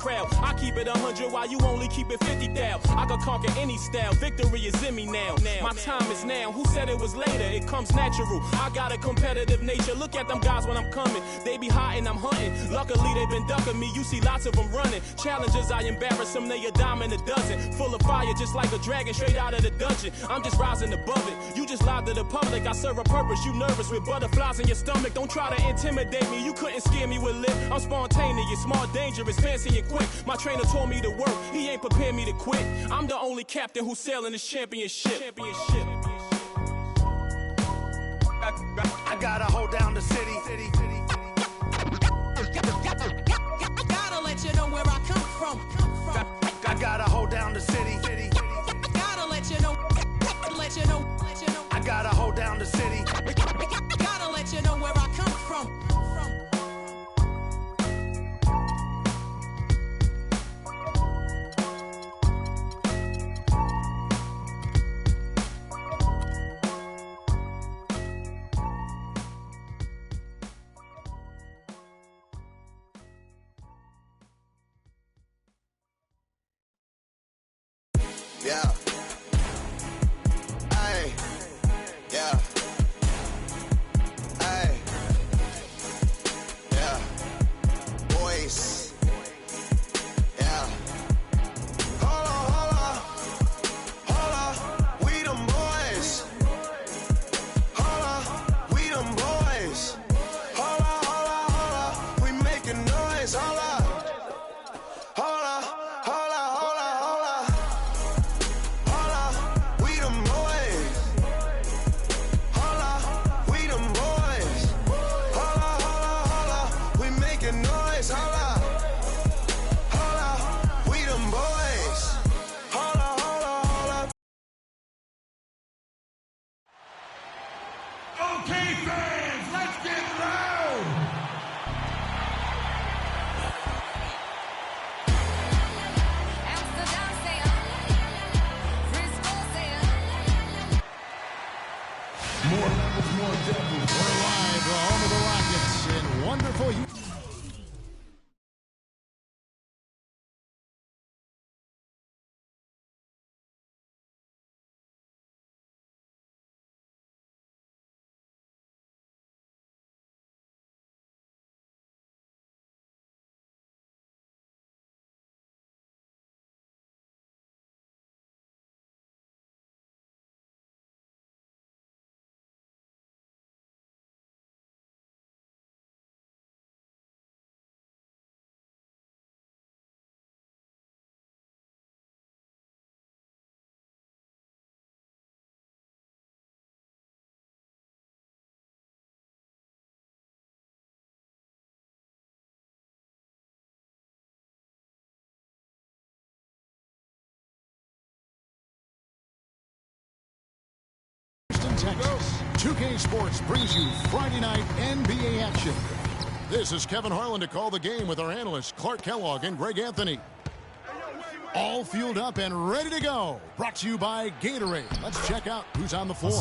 crowd. I keep it 100 while you only keep it 50 down. I can conquer any style, victory is in me now. My time is now, who said it was later? It comes natural, I got a competitive nature. Look at them guys when I'm coming, they be hot and I'm hunting. Luckily they been ducking me, you see lots of them running. Challenges, I embarrass them, they a dime in a dozen. Full of fire, just like a dragon straight out of the dungeon. I'm just rising above it, you just lied to the public. I serve a purpose, you nervous with butterflies in your stomach. Don't try to intimidate me, you couldn't scare me with lip. I'm spontaneous, smart, dangerous, fancy and quick. My trainer told me to work, he ain't prepared me to quit. I'm the only captain who's sailing this championship. I gotta hold down the city. Gotta let you know where I come from. I gotta hold down the city. Gotta let you know. I gotta hold down the city. Gotta let you know where I come from. Yeah. Ay. Yeah. Ay. Yeah. Boys. Yeah. Hold on. We them boys. Hold on. We them boys. Hold on. We making noise. Hold on. Okay, fans, let's get loud! More levels, more devils. We're live, home of the Rockets in wonderful... Texas. 2K Sports brings you Friday night NBA action. This is Kevin Harlan to call the game with our analysts Clark Kellogg and Greg Anthony. All fueled up and ready to go. Brought to you by Gatorade. Let's check out who's on the floor.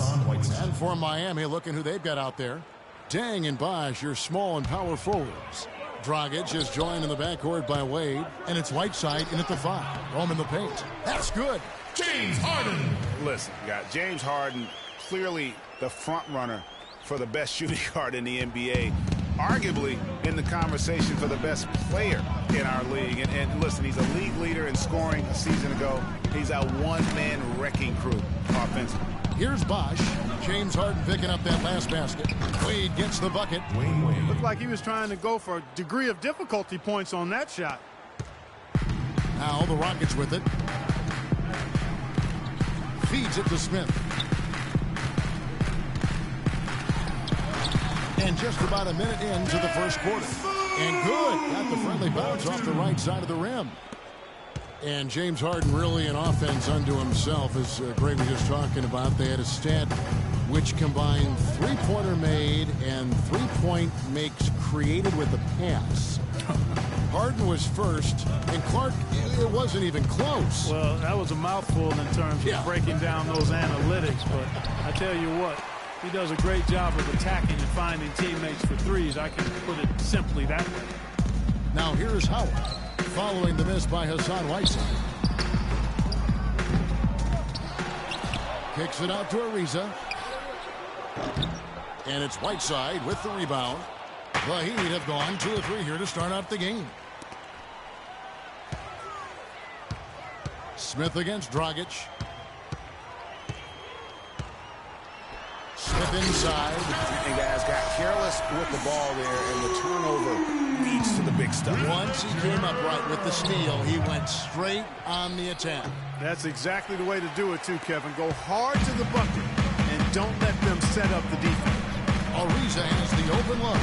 And for Miami, looking who they've got out there. Dang and Bosh, your small and power forwards. Dragic is joined in the backcourt by Wade. And it's Whiteside in at the 5. Rome in the paint. That's good. James Harden. Listen, got James Harden, clearly the front runner for the best shooting guard in the NBA, arguably in the conversation for the best player in our league. And listen, he's a league leader in scoring a season ago. He's a one-man wrecking crew offensively. Here's Bosh. James Harden picking up that last basket. Wade gets the bucket. Wade. Looked like he was trying to go for a degree of difficulty points on that shot. Now the Rockets with it. Feeds it to Smith. And just about a minute into the first quarter. And good. Got the friendly bounce off the right side of the rim. And James Harden really an offense unto himself, as Greg was just talking about. They had a stat which combined three-pointer made and three-point makes created with a pass. Harden was first, and Clark, it wasn't even close. Well, that was a mouthful in terms of breaking down those analytics, but I tell you what, he does a great job of attacking and finding teammates for threes. I can put it simply that way. Now here's Howard. following the miss by Hassan Whiteside. Kicks it out to Ariza. And it's Whiteside with the rebound. The Heat have gone 2 of 3 here to start out the game. Smith against Dragic. Smith inside. And guys got careless with the ball there, and the turnover leads to the big stuff. Once he came up right with the steal, he went straight on the attack. That's exactly the way to do it, too, Kevin. Go hard to the bucket and don't let them set up the defense. Ariza has the open look.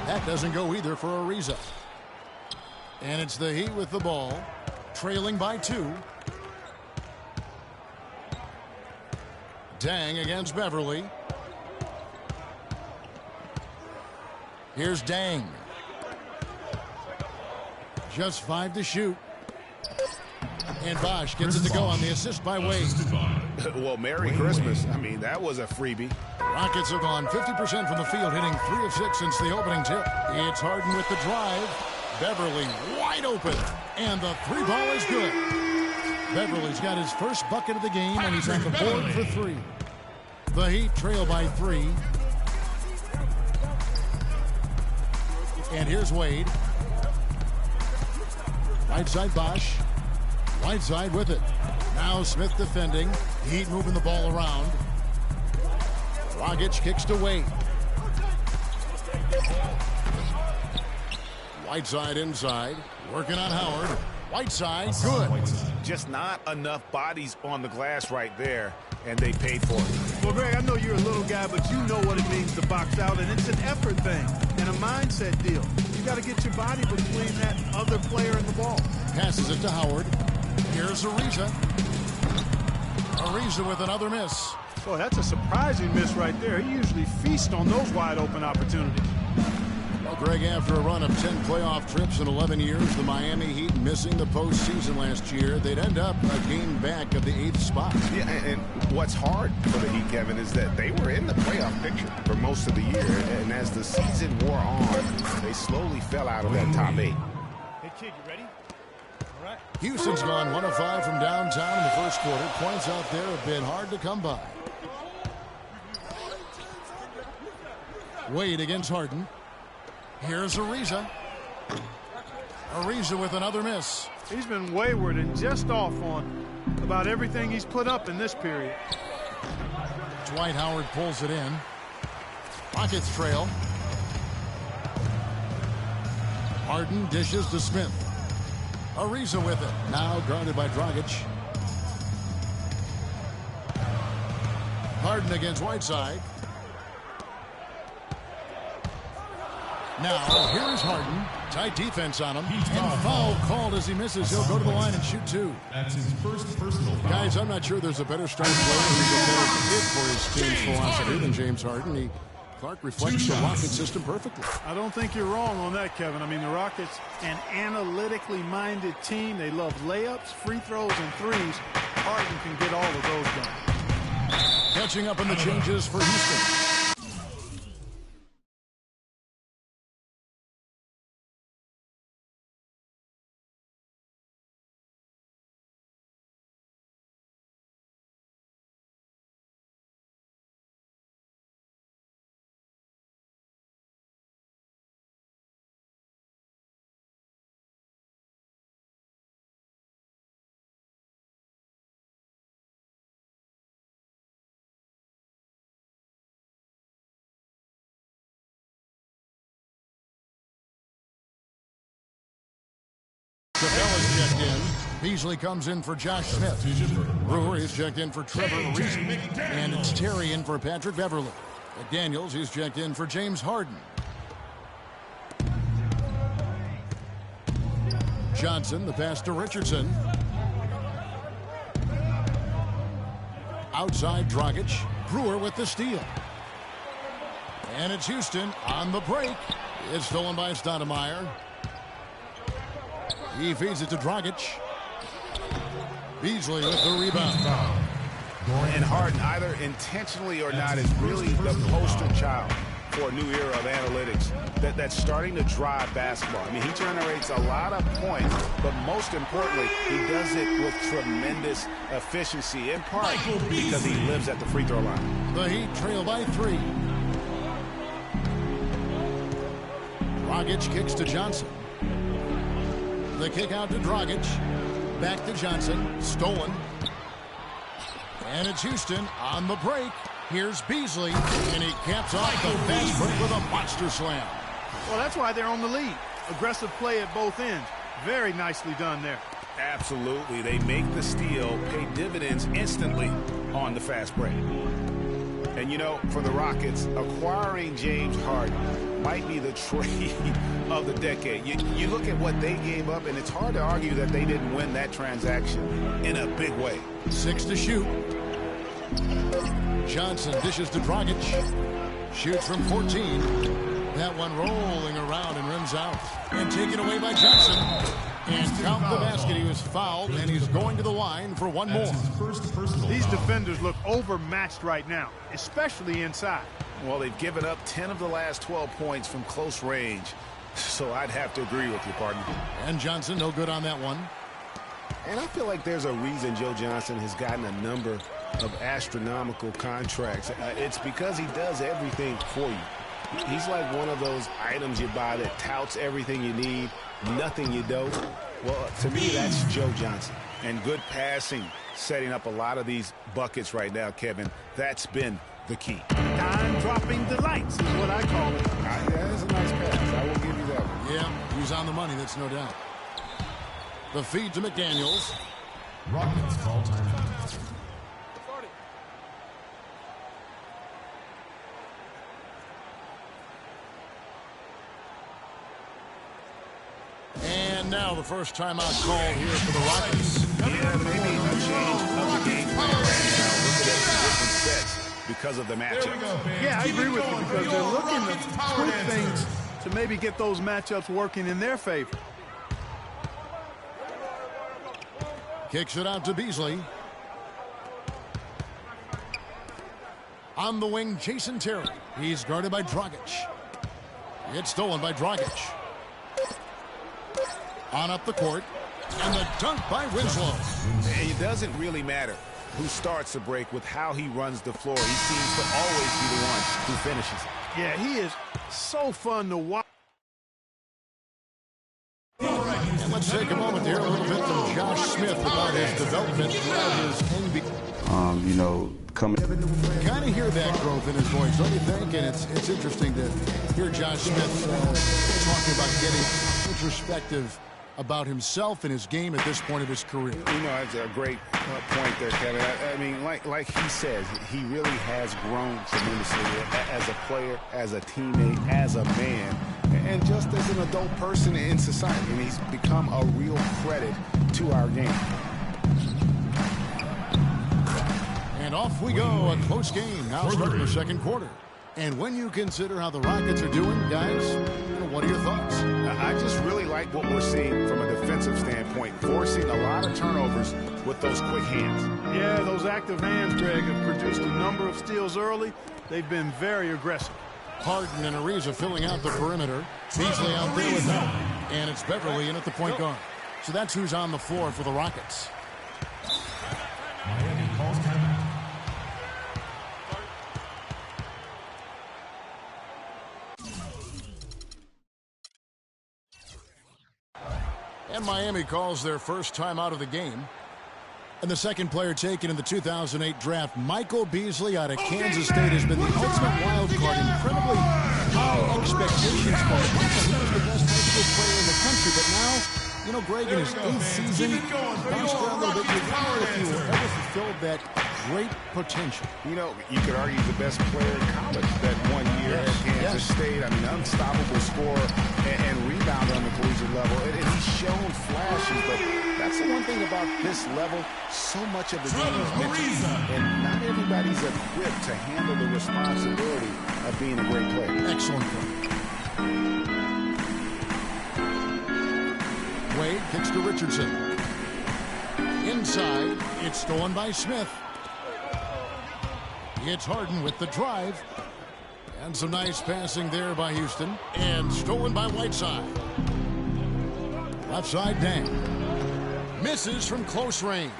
That doesn't go either for Ariza. And it's the Heat with the ball, trailing by 2. Dang against Beverly. Here's Dang. Just 5 to shoot. And Bosch gets it to go on the assist by Wade. Well, Merry Christmas. I mean, that was a freebie. Rockets have gone 50% from the field, hitting 3 of 6 since the opening tip. It's Harden with the drive. Beverly wide open. And the 3 ball is good. Beverly's got his first bucket of the game, and he's on the board for 3. The Heat trail by 3. And here's Wade. Right side Bosch. Whiteside with it. Now Smith defending. Heat moving the ball around. Dragic kicks to Wade. Whiteside inside. Working on Howard. Whiteside, good. Just not enough bodies on the glass right there, and they paid for it. Well, Greg, I know you're a little guy, but you know what it means to box out, and it's an effort thing and a mindset deal. You got to get your body between that other player and the ball. Passes it to Howard. Here's Ariza. Ariza with another miss. Boy, that's a surprising miss right there. He usually feasts on those wide open opportunities. Well, Greg, after a run of 10 playoff trips in 11 years, the Miami Heat missing the postseason last year, they'd end up a game back of the 8th spot. Yeah, and what's hard for the Heat, Kevin, is that they were in the playoff picture for most of the year, and as the season wore on, they slowly fell out of that top 8. Hey, kid, you ready? All right. Houston's gone 1 of 5 from downtown in the first quarter. Points out there have been hard to come by. Wade against Harden. Here's Ariza. Ariza with another miss. He's been wayward and just off on about everything he's put up in this period. Dwight Howard pulls it in. Rockets trail. Harden dishes to Smith. Ariza with it. Now guarded by Dragic. Harden against Whiteside. Now, here's Harden. Tight defense on him. And foul called as he misses. He'll go to the line and shoot 2. That's his first personal foul. Guys, I'm not sure there's a better starting player who's a better fit for his team's philosophy than James Harden. Clark reflects the Rocket system perfectly. I don't think you're wrong on that, Kevin. I mean, the Rockets, an analytically minded team. They love layups, free throws, and threes. Harden can get all of those done. Catching up on the changes for Houston. Capella's checked in. Beasley comes in for Josh Smith. Brewer is checked in for Trevor Ariza. And it's Terry in for Patrick Beverly. McDaniels is checked in for James Harden. Johnson, the pass to Richardson. Outside Dragic. Brewer with the steal. And it's Houston on the break. It's stolen by Stoudemire. He feeds it to Dragic. Beasley with the rebound. And Harden, either intentionally or not, is really the poster child for a new era of analytics that's starting to drive basketball. I mean, he generates a lot of points, but most importantly, he does it with tremendous efficiency, in part because he lives at the free throw line. The Heat trail by 3. Dragic kicks to Johnson. The kick out to Dragic. Back to Johnson. Stolen. And it's Houston on the break. Here's Beasley, and he caps off the fast break with a monster slam. Well, that's why they're on the lead. Aggressive play at both ends. Very nicely done there. Absolutely. They make the steal, pay dividends instantly on the fast break. And, you know, for the Rockets, acquiring James Harden might be the trade of the decade. You look at what they gave up, and it's hard to argue that they didn't win that transaction in a big way. 6 to shoot. Johnson dishes to Dragic. Shoots from 14. That one rolling around and rims out. And taken away by Johnson. And count the basket. He was fouled, and he's going to the line for one more. These defenders look overmatched right now, especially inside. Well, they've given up 10 of the last 12 points from close range. So I'd have to agree with you, partner. And Johnson, no good on that one. And I feel like there's a reason Joe Johnson has gotten a number of astronomical contracts. It's because he does everything for you. He's like one of those items you buy that touts everything you need, nothing you don't. Well, to me, that's Joe Johnson. And good passing, setting up a lot of these buckets right now, Kevin. That's been the key. Dime-dropping delights is what I call it. Yeah, that's a nice pass. I will give you that one. Yeah, he's on the money, that's no doubt. The feed to McDaniels. Rockets call timeout. And now the first timeout call here for the Rockets. Yeah, maybe a change of the game plan right now. Look at it in different sets because of the matchup. Yeah, I agree with you because they're looking to tweak things to maybe get those matchups working in their favor. Kicks it out to Beasley. On the wing, Jason Terry. He's guarded by Dragic. It's stolen by Dragic. On up the court. And the dunk by Winslow. It doesn't really matter who starts the break with how he runs the floor. He seems to always be the one who finishes it. Yeah, he is so fun to watch. And let's take a moment to hear a little bit from Josh Smith about his development throughout his NBA. You know, coming. Kind of hear that growth in his voice, don't you think? And it's interesting to hear Josh Smith talking about getting introspective about himself and his game at this point of his career. You know, that's a great point there, Kevin. I mean, like he says, he really has grown tremendously as a player, as a teammate, as a man, and just as an adult person in society. And he's become a real credit to our game. And off we go, a close game now starting the second quarter. And when you consider how the Rockets are doing, guys, what are your thoughts? I just really like what we're seeing from a defensive standpoint, forcing a lot of turnovers with those quick hands. Yeah, those active hands, Greg, have produced a number of steals early. They've been very aggressive. Harden and Ariza filling out the perimeter. Beasley out there with them. And it's Beverly in at the point guard. So that's who's on the floor for the Rockets. Miami calls timeout. And Miami calls their first time out of the game. And the second player taken in the 2008 draft, Michael Beasley out of Kansas State, has been the ultimate wild card. Incredibly high expectations for him. He was the best high school player in the country, but now, you know, Greg, in his 8th season, bounced around a little bit. You wonder if he will ever fulfill that great potential. You know, you could argue the best player in college that 1 year at Kansas State. I mean, unstoppable scorer and rebounder on the collegiate level. And he's shown flashes, but that's the one thing about this level. So much of the game is mental, and not everybody's equipped to handle the responsibility of being a great player. Excellent play. Wade kicks to Richardson. Inside, it's stolen by Smith. It's Harden with the drive. And some nice passing there by Houston. And stolen by Whiteside. Left side Dan. Misses from close range.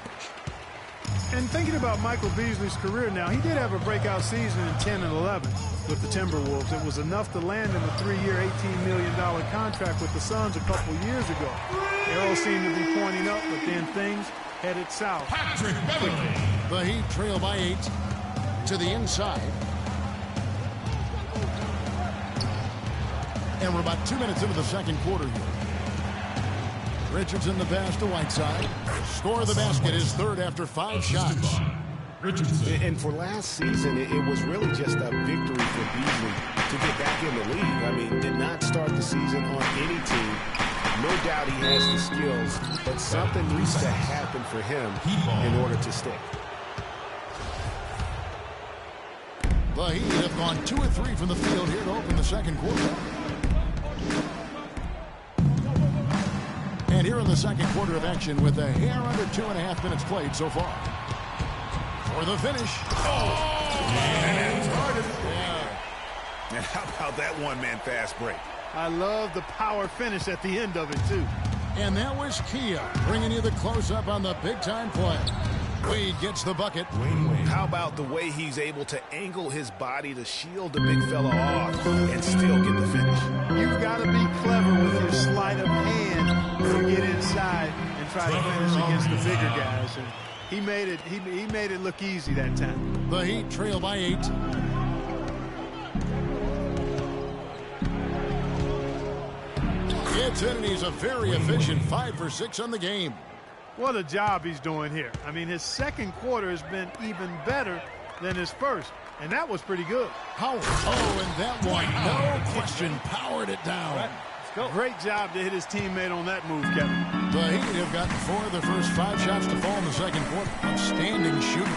And thinking about Michael Beasley's career now, he did have a breakout season in 10 and 11 with the Timberwolves. It was enough to land him a 3-year, $18 million contract with the Suns a couple years ago. Arrows seemed to be pointing up, but then things headed south. Patrick Beverly. The Heat trail by 8 to the inside. And we're about 2 minutes into the second quarter here. Richardson the pass to Whiteside. Score the basket, his third after 5 shots. Richardson. And for last season, it was really just a victory for Beasley to get back in the league. I mean, did not start the season on any team. No doubt he has the skills, but something needs to happen for him in order to stick. The Heat have gone 2 of 3 from the field here to open the second quarter. And here in the second quarter of action with a hair under 2.5 minutes played so far. For the finish. And targeted. Yeah. And how about that one-man fast break? I love the power finish at the end of it, too. And that was Kia bringing you the close-up on the big-time play. Wade gets the bucket. How about the way he's able to angle his body to shield the big fella off and still get the finish? You've got to be clever with your sleight of hand to get inside and try to finish against the bigger guys. And he made it look easy that time. The Heat trail by 8. Gets in, and he's a very efficient 5 for 6 on the game. What a job he's doing here. I mean, his second quarter has been even better than his first, and that was pretty good. Howard. Oh, and that one, no question, powered it down. Great job to hit his teammate on that move, Kevin. The Heat have gotten 4 of the first 5 shots to fall in the second quarter. Outstanding shooting.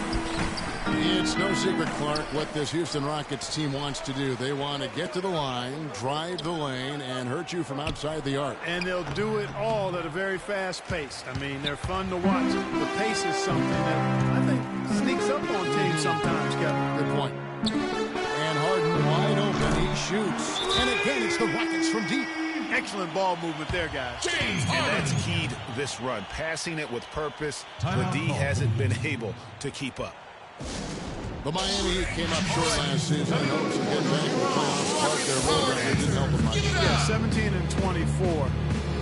It's no secret, Clark, what this Houston Rockets team wants to do. They want to get to the line, drive the lane, and hurt you from outside the arc. And they'll do it all at a very fast pace. I mean, they're fun to watch. The pace is something that I think sneaks up on teams sometimes, Kevin. Good point. And Harden wide open. He shoots. And again, it's the Rockets from deep. Excellent ball movement there, guys. And that's keyed this run. Passing it with purpose. The D hasn't been able to keep up. The Miami Heat came up short last season in hopes of getting back to the playoffs. But their road record didn't help them much. Yeah, 17-24.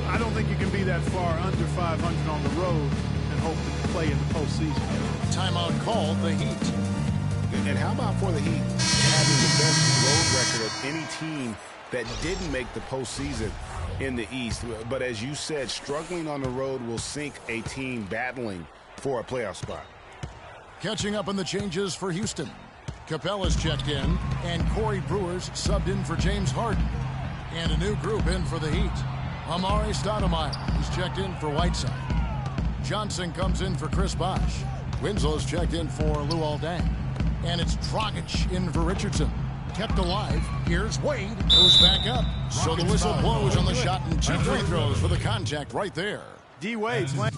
I don't think you can be that far under 500 on the road and hope to play in the postseason. Timeout called the Heat. And how about for the Heat having the best road record of any team that didn't make the postseason in the East? But as you said, struggling on the road will sink a team battling for a playoff spot. Catching up on the changes for Houston. Capella's checked in, and Corey Brewer's subbed in for James Harden. And a new group in for the Heat. Amari Stoudemire is checked in for Whiteside. Johnson comes in for Chris Bosh. Winslow's checked in for Luol Deng. And it's Dragic in for Richardson. Kept alive. Here's Wade, who's back up. So the whistle blows on the shot, and 2 free throws for the contact right there. D. Wade playing.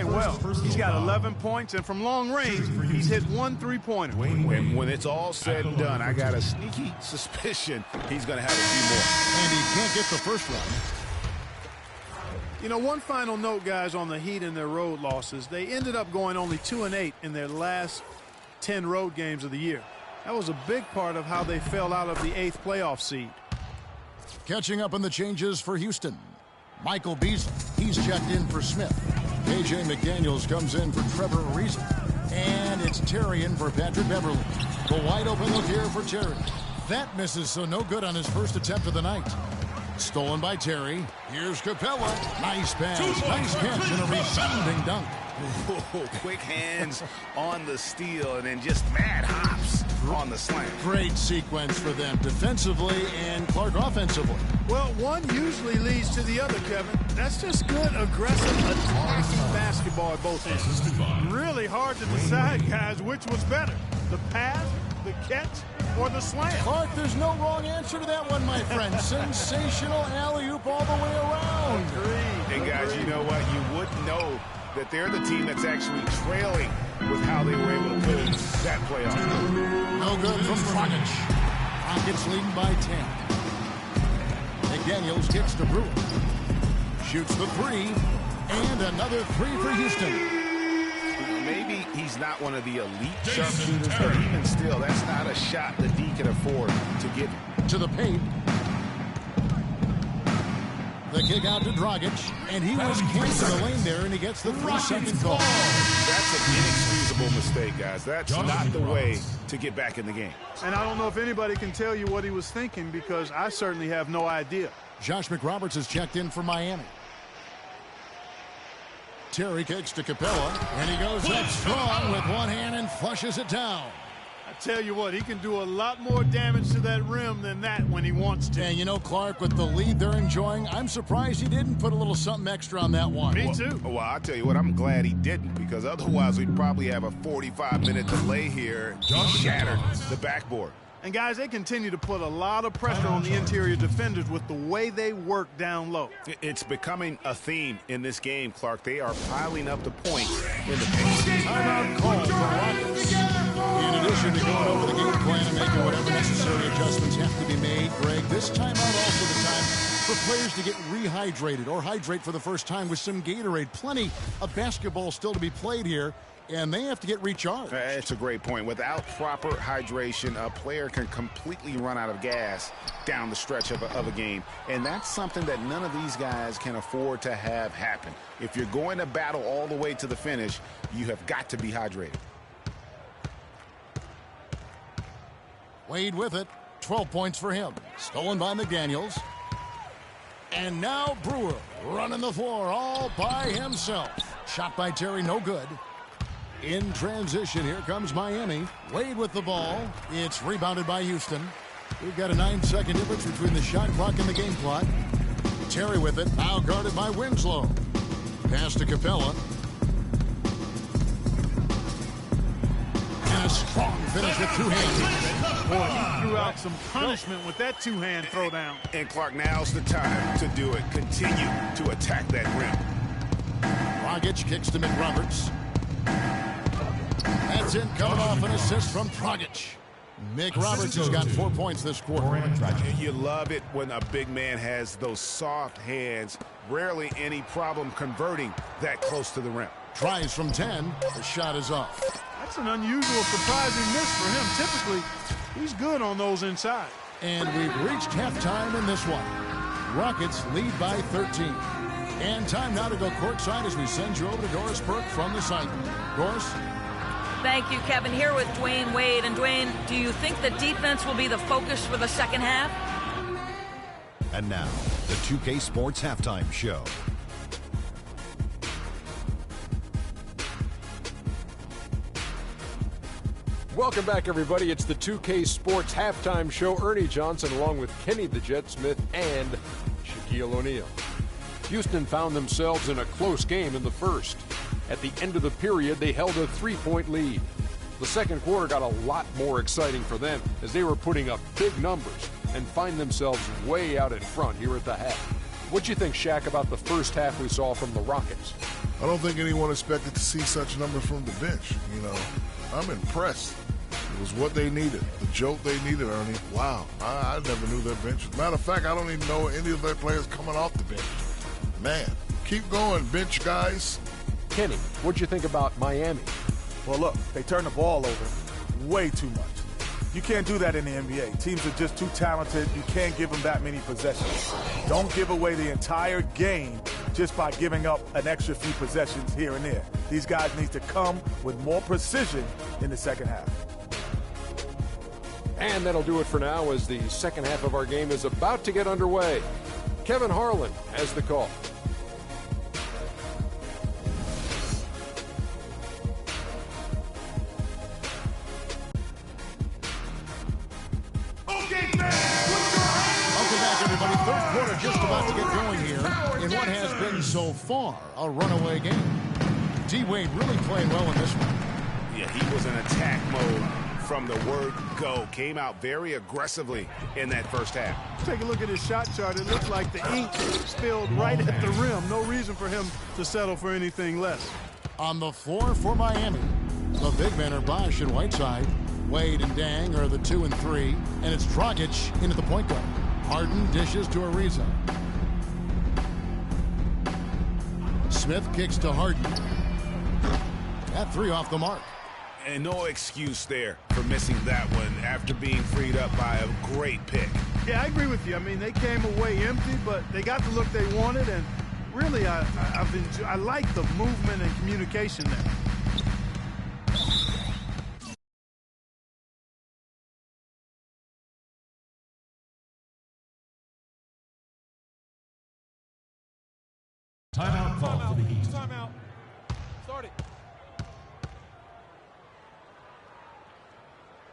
Well, he's got 11 points, and from long range, he's hit 1 3-pointer. And when it's all said and done, I got a sneaky suspicion he's going to have a few more. And he can't get the first one. You know, one final note, guys, on the Heat and their road losses. They ended up going only 2-8 in their last 10 road games of the year. That was a big part of how they fell out of the 8th playoff seed. Catching up on the changes for Houston. Michael Beasley, he's checked in for Smith. A.J. McDaniels comes in for Trevor Ariza. And it's Terry in for Patrick Beverly. The wide open look here for Terry. That misses, so no good on his first attempt of the night. Stolen by Terry. Here's Capella. Nice pass, nice catch, and a resounding dunk. Ooh, quick hands on the steal, and then just mad hops on the slam. Great sequence for them defensively and Clark offensively. Well, one usually leads to the other, Kevin. That's just good, aggressive, attacking basketball at both ends. Really hard to decide, guys, which was better, the pass, the catch, or the slam. Clark, there's no wrong answer to that one, my friend. Sensational alley-oop all the way around. Agreed. And guys, you know what? You wouldn't know that they're the team that's actually trailing with how they were able to pull that play off. No good from Dragic. Rockets leading by 10. McDaniels kicks to Brewer. Shoots the three. And another three for Houston. Maybe he's not one of the elite sharpshooters, but even still, that's not a shot that D can afford to give to the paint. The kick out to Dragic, and he was kicked in the lane there, and he gets the 3-second call. That's an inexcusable mistake, guys. That's not the way to get back in the game. And I don't know if anybody can tell you what he was thinking, because I certainly have no idea. Josh McRoberts has checked in for Miami. Terry kicks to Capella, and he goes up strong with one hand and flushes it down. I tell you what, he can do a lot more damage to that rim than that when he wants to. And you know, Clark, with the lead they're enjoying, I'm surprised he didn't put a little something extra on that one. Me too. Well, I'll tell you what, I'm glad he didn't, because otherwise we'd probably have a 45-minute delay here. He shattered the backboard. And guys, they continue to put a lot of pressure on the interior defenders with the way they work down low. It's becoming a theme in this game, Clark. They are piling up the points in the paint. Timeout call for Rockets. In addition to going over the game plan and making whatever necessary adjustments have to be made, Greg, this timeout also the time for players to get rehydrated or hydrate for the first time with some Gatorade. Plenty of basketball still to be played here, and they have to get recharged. It's a great point. Without proper hydration, a player can completely run out of gas down the stretch of a game. And that's something that none of these guys can afford to have happen. If you're going to battle all the way to the finish, you have got to be hydrated. Wade with it. 12 points for him. Stolen by McDaniels. And now Brewer running the floor all by himself. Shot by Terry, no good. In transition, here comes Miami. Wade with the ball. It's rebounded by Houston. We've got a 9-second difference between the shot clock and the game clock. Terry with it, now guarded by Winslow. Pass to Capella. And a strong finish with two hands. Boy, he threw out some punishment with that two-hand throwdown. And Clark, now's the time to do it. Continue to attack that rim. Dragic kicks to McRoberts. That's in, coming off an assist from Dragic. McRoberts has got 4 points this quarter. You love it when a big man has those soft hands. Rarely any problem converting that close to the rim. Tries from 10. The shot is off. That's an unusual, surprising miss for him. Typically, he's good on those inside. And we've reached halftime in this one. Rockets lead by 13. And time now to go courtside as we send you over to Doris Burke from the site. Doris? Thank you, Kevin. Here with Dwayne Wade. And Dwayne, do you think the defense will be the focus for the second half? And now, the 2K Sports Halftime Show. Welcome back, everybody. It's the 2K Sports Halftime Show. Ernie Johnson along with Kenny the Jet Smith and Shaquille O'Neal. Houston found themselves in a close game in the first. At the end of the period, they held a 3-point lead. The second quarter got a lot more exciting for them as they were putting up big numbers and find themselves way out in front here at the half. What do you think, Shaq, about the first half we saw from the Rockets? I don't think anyone expected to see such numbers from the bench. You know, I'm impressed. It was what they needed, the jolt they needed, Ernie. Wow, I never knew their bench. Matter of fact, I don't even know any of their players coming off the bench. Man, Keep going, bench guys. Kenny, what'd you think about Miami? Well, look, they turn the ball over way too much. You can't do that in the NBA. Teams are just too talented. You can't give them that many possessions. Don't give away the entire game just by giving up an extra few possessions here and there. These guys need to come with more precision in the second half. And that'll do it for now as the second half of our game is about to get underway. Kevin Harlan has the call. Everybody, third quarter just about to get going here in what has been so far a runaway game. D-Wade really playing well in this one. Yeah, he was in attack mode from the word go. Came out very aggressively in that first half. Take a look at his shot chart. It looks like the ink spilled right at the rim. No reason for him to settle for anything less. On the floor for Miami, the big men are Bosh and Whiteside. Wade and Dang are the 2 and 3, and it's Dragic into the point guard. Harden dishes to Ariza. Smith kicks to Harden. That three off the mark. And no excuse there for missing that one after being freed up by a great pick. Yeah, I agree with you. I mean, they came away empty, but they got the look they wanted, and really, I like the movement and communication there. Timeout call for the Heat. Timeout. Start it.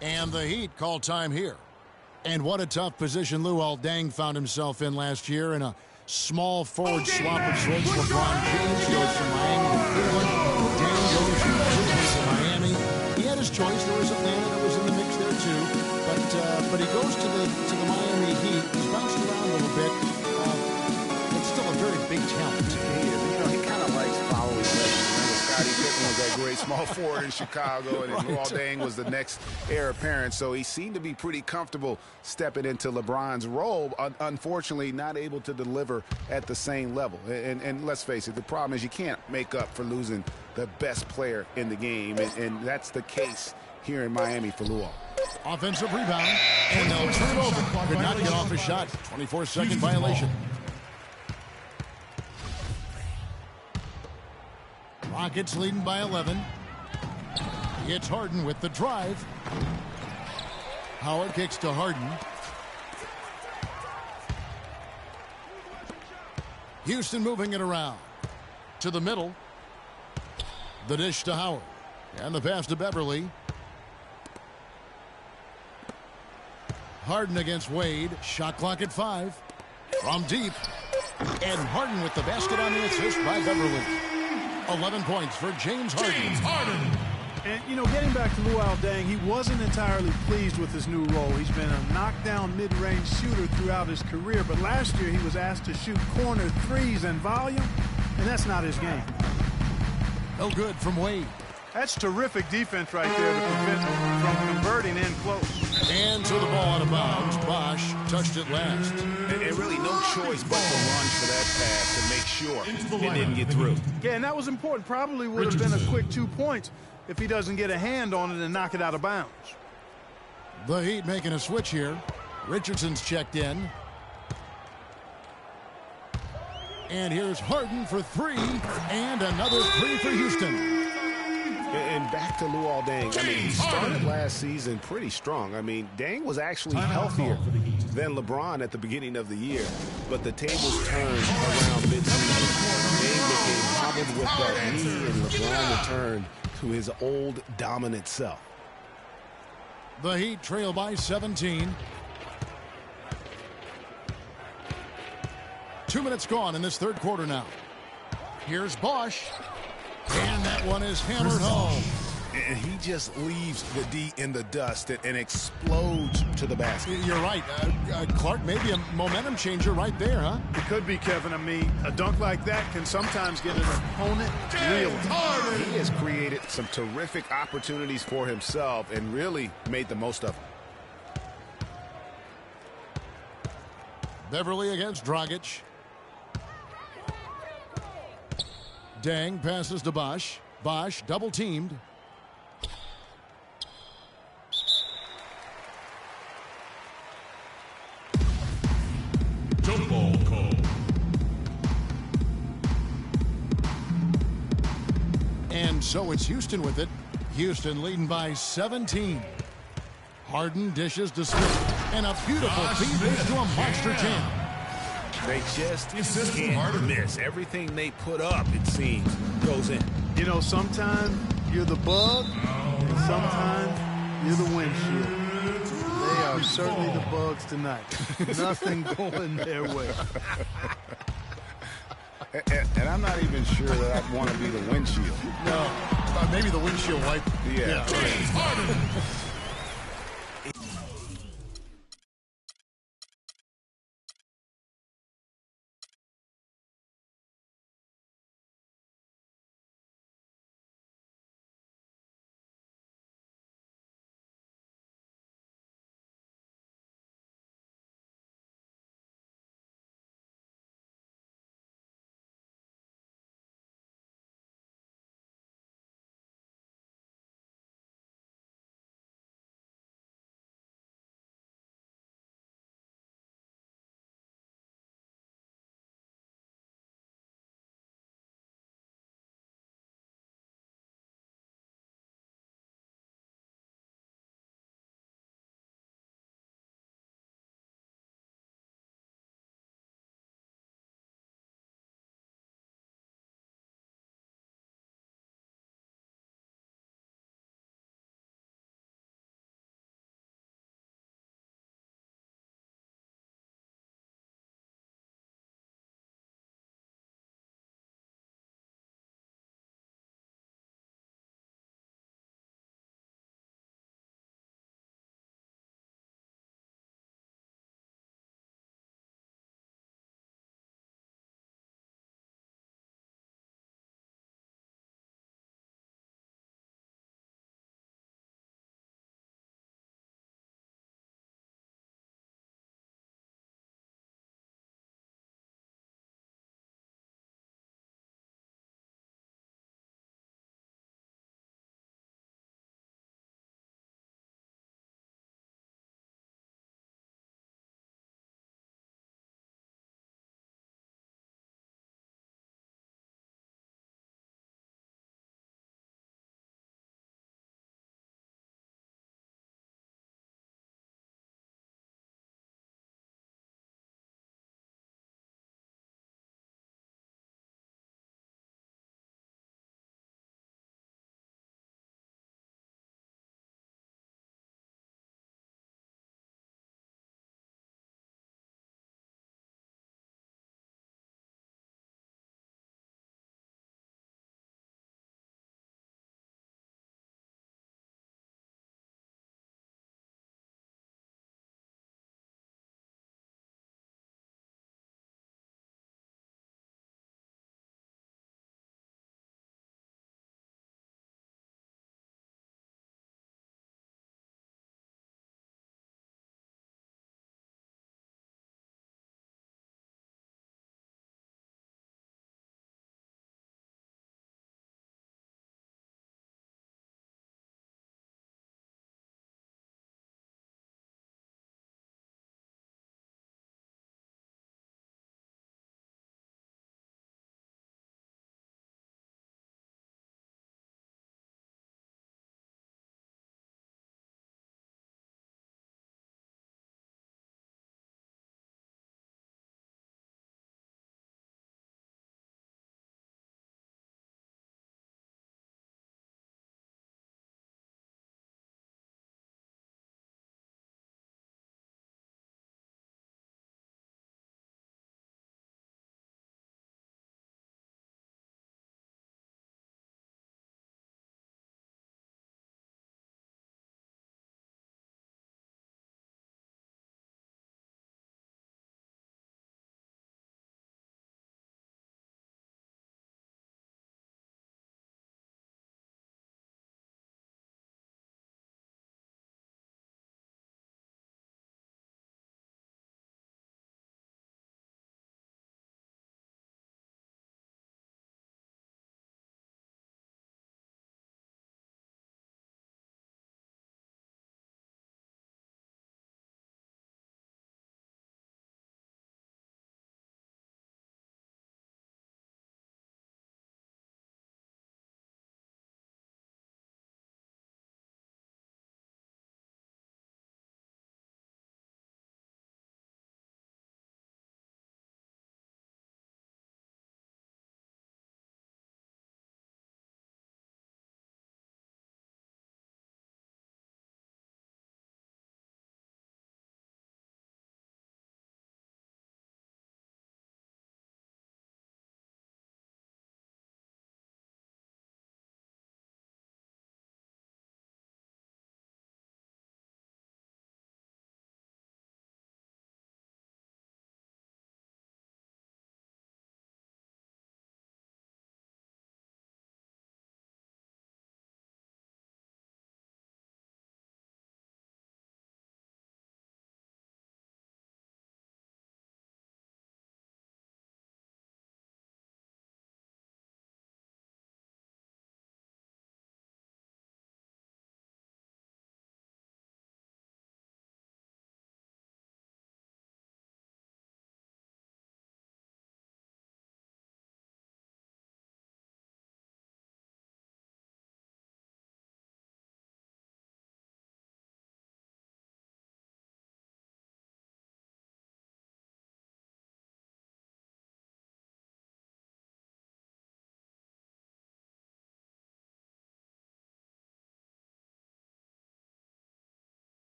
And the Heat call time here. And what a tough position Luol Deng found himself in last year in a small forward swap of sorts. LeBron James goes from Miami to Cleveland. Deng goes from Cleveland to Miami. He had his choice. There was Atlanta that was in the mix there too. But he goes to the Miami Heat. He's bounced around a little bit. But still a very big talent. He is. You know, he kind of likes following legends. Scottie Pippen was that great small forward in Chicago, and Luol Deng was the next heir apparent. So he seemed to be pretty comfortable stepping into LeBron's role. Unfortunately, not able to deliver at the same level. And let's face it, the problem is you can't make up for losing the best player in the game, and that's the case here in Miami for Luol. Offensive rebound, and they'll turn it over. Could not get off a shot. 24-second violation. Rockets leading by 11. It's Harden with the drive. Howard kicks to Harden. Houston moving it around. To the middle. The dish to Howard. And the pass to Beverly. Harden against Wade. Shot clock at 5. From deep. And Harden with the basket on the assist by Beverly. 11 points for James Harden. And, you know, getting back to Luol Deng, he wasn't entirely pleased with his new role. He's been a knockdown mid-range shooter throughout his career, but last year he was asked to shoot corner threes and volume, and that's not his game. No good from Wade. That's terrific defense right there to prevent him from converting in close. And to the ball out of bounds. Bosh touched it last. And really no choice but to run for that pass to make sure it didn't get through. Yeah, and that was important. Probably would have been a quick 2 points if he doesn't get a hand on it and knock it out of bounds. The Heat making a switch here. Richardson's checked in. And here's Harden for 3. And another 3 for Houston. And back to Luol Deng. I mean, he started last season pretty strong. I mean, Deng was actually healthier than LeBron at the beginning of the year. But the tables turned around mid-season. Deng became hobbled with that knee, and LeBron returned to his old dominant self. The Heat trail by 17. 2 minutes gone in this third quarter now. Here's Bosh. And that one is hammered home. And he just leaves the D in the dust and explodes to the basket. You're right. Clark, maybe a momentum changer right there, huh? It could be, Kevin. I mean, a dunk like that can sometimes get an opponent reeling. He has created some terrific opportunities for himself and really made the most of them. Beverly against Dragic. Dang passes to Bosch. Bosch double-teamed. Jump ball call. And so it's Houston with it. Houston leading by 17. Harden dishes to Smith. And a beautiful feed leads to a monster jam. They just can't miss. Everything they put up, it seems, goes in. You know, sometimes you're the bug, and sometimes you're the windshield. They are certainly the bugs tonight. Nothing going their way. And I'm not even sure that I want to be the windshield. No, maybe the windshield wipe. Yeah. James Harden.